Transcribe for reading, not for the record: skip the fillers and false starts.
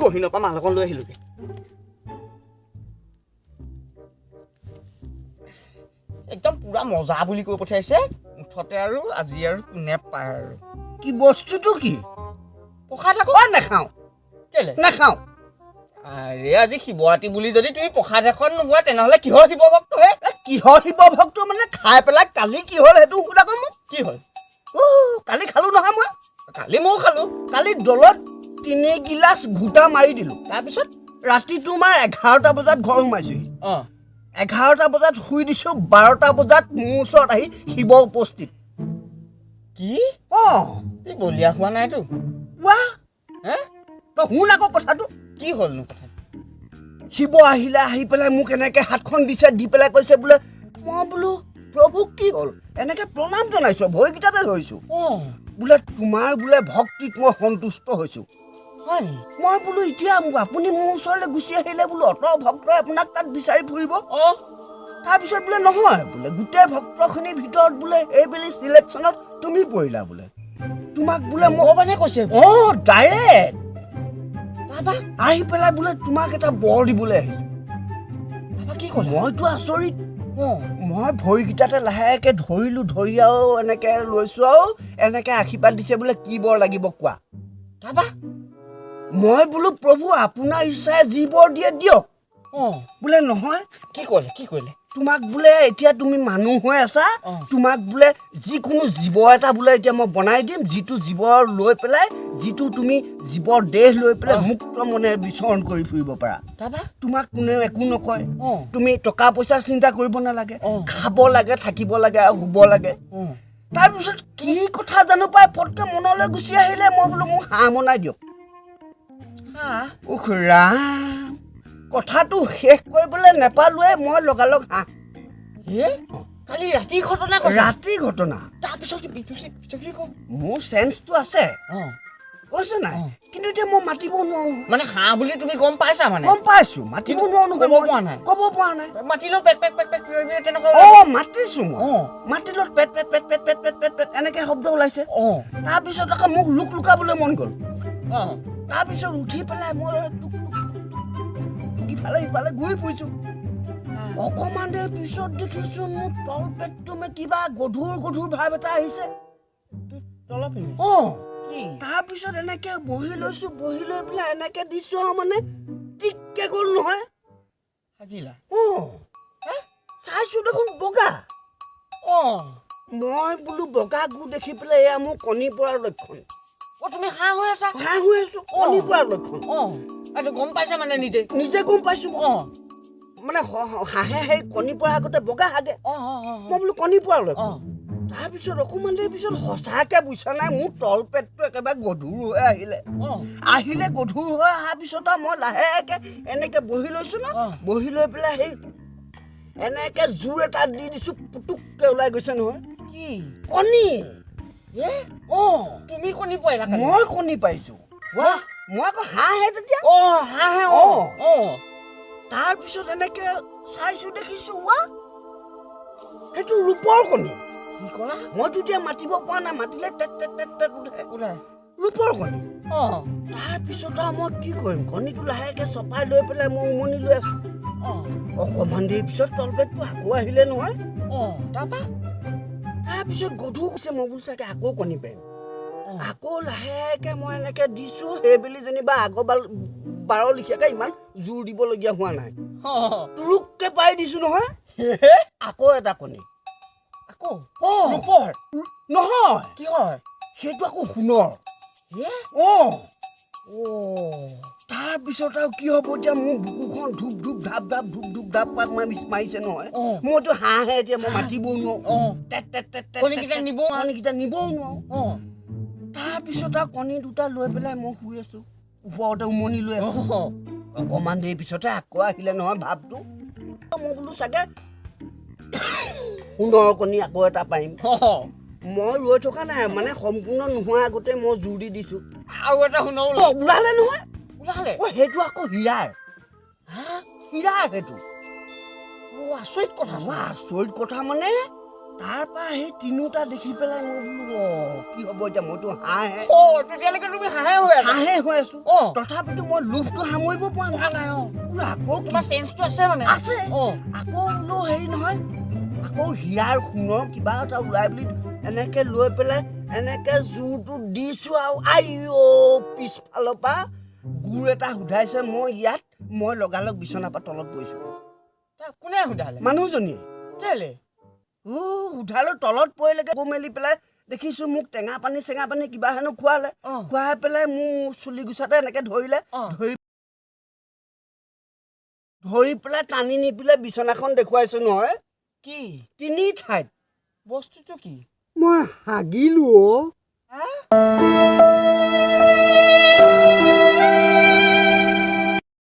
গহিনৰ পৰা মাল অকণ লৈ আহিলোগে একদম পুৰা মজা বুলি কৈ পঠিয়াইছে মুঠতে আৰু আজি আৰু কোনে পায় আৰু কি বস্তুটো কি প্ৰসাদ আকৌ নাখাওঁ কেলে নাখাওঁ আৰে আজি শিৱৰাত্ৰি বুলি যদি তুমি প্ৰসাদ এখন নোপোৱা তেনেহ'লে কিহৰ শিৱ ভক্ত হে কিহৰ শিৱ ভক্ত মানে খাই পেলাই কালি কি হ'ল সেইটো সুধা কৈ মোক কি হ'ল কালি খালো নহয় মই কালি ময়ো খালো কালি দলত 3 গিলাচ ঘোটা মাৰি দিলো তাৰপিছত ৰাতি তোমাৰ 11টা বজাত ঘৰ সোমাইছোহি অঁ 11টা বজাত শুই দিছো 12টা বজাত মোৰ ওচৰত আহি শিৱ উপস্থিত কি অঁ এই বলিয়া হোৱা নাইতো ৱা হে তই শুন আকৌ কথাটো কি হ'লনো কথা শিৱ আহিলে আহি পেলাই মোক এনেকে হাতখন দিছে দি পেলাই কৈছে বোলে মই বোলো প্ৰভু কি হ'ল এনেকে প্ৰণাম জনাইছো ভৰিকেইটাতে ধৰিছো অঁ বোলে তোমাৰ বোলে ভক্তিত মই সন্তুষ্ট হৈছো হয় নি মই বোলো এতিয়া আপুনি মোৰ ওচৰলৈ গুচি আহিলে বোলো অত ভক্তই আপোনাক তাত বিচাৰি ফুৰিব অঁ তাৰপিছত বোলে নহয় বোলে গোটেই ভক্তখিনিৰ ভিতৰত বোলে এইবেলি চিলেকশ্যনত তুমি পৰিলা বোলে তোমাক বোলে ভগৱানে কৈছে অঁ ডাইৰেক্ট বাবা আহি পেলাই বোলে তোমাক এটা বৰ দিবলৈ আহিছো বাবা কি ক'লে মইতো আচৰিত অঁ মই ভৰিকেইটাতে লাহেকে ধৰিলো ধৰি আৰু এনেকে লৈছো আৰু এনেকে আশীৰ্বাদ দিছে বোলে কি বৰ লাগিব কোৱা বাবা মই বোলো প্ৰভু আপোনাৰ ইচ্ছাই যি বৰ দিয়ে দিয়ক অঁ বোলে নহয় কি কৰিলে তোমাক বোলে এতিয়া তুমি মানুহ হৈ আছা তোমাক বোলে যিকোনো জীৱ এটা বোলে এতিয়া মই বনাই দিম যিটো জীৱ লৈ পেলাই যিটো তুমি জীৱৰ দেহ লৈ পেলাই মুক্ত মনে বিচৰণ কৰি ফুৰিব পাৰা তোমাক কোনেও একো নকয় তুমি টকা পইচাৰ চিন্তা কৰিব নালাগে খাব লাগে থাকিব লাগে আৰু শুব লাগে তাৰপিছত কি কথা জানো পাই ফটকে মনলৈ গুচি আহিলে মই বোলো মোক হাঁহ বনাই দিয়ক উখ ৰাম কথাটো শেষ কৰিবলৈ নেপালোৱে মই লগালগ হাঁহ কালি ৰাতি ঘটনা ৰাতি ঘটনা তাৰপিছত মোৰ চেন্সটো আছে কৈছে নাই কিন্তু এতিয়া মই মাতিব নোৱাৰো মানে হাঁহ বুলি তুমি গম পাইছা মানে গম পাইছো মাতিব নোৱাৰো ক'ব পৰা নাই মাতিলেও পেক তেনেকুৱা মাতিছো মই মাতিলত পেট পেট পেট পেট পেট পেট পেট পেট এনেকে শব্দ ওলাইছে তাৰপিছত আকৌ মোক লুকাবলৈ মন গ'ল তাৰপিছত উঠি পেলাই মই ইফালে ইফালে ঘূৰি ফুৰিছো অকমান দেৰি পিছত দেখিছো মোৰ তল পেটটো কিবা গধুৰ ভাৱ এটা আহিছে তাৰপিছত এনেকে বহি লৈছো বহি লৈ পেলাই এনেকে দিছো আৰু মানে টিককে গ'ল নহয় চাইছো দেখোন বগা মই বোলো বগা গু দেখি পেলাই এয়া মোৰ কণী পৰাৰ লক্ষণ তুমি হাঁহ হৈ আছো কণী পৰাৰ লক্ষণ গম পাইছা মানে নিজে গম পাইছো মানে হাঁহে সেই কণী পৰাৰ আগতে বগা হাগে মই বোলো কণী পৰাৰ লক্ষণ তাৰপিছত অকমান দেৰি পিছত সঁচাকে বুইছা নাই মোৰ তল পেটটো একেবাৰে গধুৰ হৈ আহিলে গধুৰ হৈ অহাৰ পিছত মই লাহেকে এনেকে বহি লৈছো ন বহি লৈ পেলাই সেই এনেকে জোৰ এটা দি দিছো পুতুককে ওলাই গৈছে নহয় কি কণী তুমি কণী পাইলা মই কণী পাইছো মই আকৌ হাঁহে তেতিয়া তাৰপিছত এনেকে চাইছো দেখিছো সেইটো ৰূপৰ কণী কি ক'লা মইতো এতিয়া মাতিব পৰা নাই মাতিলে উঠে ৰূপৰ কণী তাৰপিছত মই কি কৰিম কণীটো লাহেকে চপাই লৈ পেলাই মই উমনি লৈ আছো অকমান দেৰি পিছত তলপেটটো আকৌ আহিলে নহয় তাৰপিছত গধুৰ কৈছে মই বোলো চাগে আকৌ কণী পাৰিম আকৌ লাহেকে মই এনেকে দিছো সেইবেলি যেনিবা আগৰ বাৰৰ লিখিয়াকে ইমান জোৰ দিবলগীয়া হোৱা নাই তুৰুককে পাই দিছো নহয় আকৌ এটা কণী নহয় কি হয় সেইটো আকৌ সোণৰ তাৰপিছত আৰু কি হ'ব এতিয়া মোৰ বুকুখন ধূপ ধূপ ধাপ ধাপ ধূপ ধূপ ধাপ পাক মাৰিছে নহয় মইতো হাঁহে এতিয়া মই মাতিবও নোৱাৰো কণীকেইটা নিবও নোৱাৰো তাৰপিছত আৰু কণী দুটা লৈ পেলাই মই শুই আছো ওপৰতে উমনি লৈ আছো অকমান দেৰি পিছতে আকৌ আহিলে নহয় ভাৱটো মই বোলো চাগে সোণৰ কণী আকৌ এটা পাৰিম মই ৰৈ থকা নাই মানে সম্পূৰ্ণ নোহোৱাৰ আগতে মই জোৰ দি দিছো আৰু এটা সোণৰ ওলালে নহয় সেইটো আকৌ হীৰাৰ সেইটো আচৰিত কথা মানে তাৰপৰা সেই তিনিওটা দেখি পেলাই মই বোলো কি হ'ব এতিয়া মইতো হাঁহে তেতিয়ালৈকে তুমি হাঁহে হৈ আছা হাঁহে হৈ আছো অ তথাপিতো মই লোভটো সামৰিব পৰা নাই বোলো আকৌ তোমাৰ চেঞ্চটো আছে মানে আছে অ আকৌ বোলো হেৰি নহয় আকৌ হিয়াৰ সোণৰ কিবা এটা ওলাই বুলি এনেকে লৈ পেলাই এনেকে জোৰটো দিছো আৰু আইঅ পিছফালৰ পৰা গুৰ এটা সোধাইছে মই ইয়াত মই লগালগ বিচনাৰ পৰা তলত পৰিছো কোনে সোধালে মানুহজনীয়ে কেলে সোধালো তলত পৰিলেগে গৈ মেলি পেলাই দেখিছো মোক টেঙা পানী চেঙা পানী কিবা হেনো খুৱালে খুৱাই পেলাই মোৰ চুলি গুচাতে এনেকে ধৰিলে ধৰি পেলাই টানি নি পেলাই বিচনাখন দেখুৱাইছো নহয় কি 3 ঠাইত বস্তুটো কি মই হাগিলো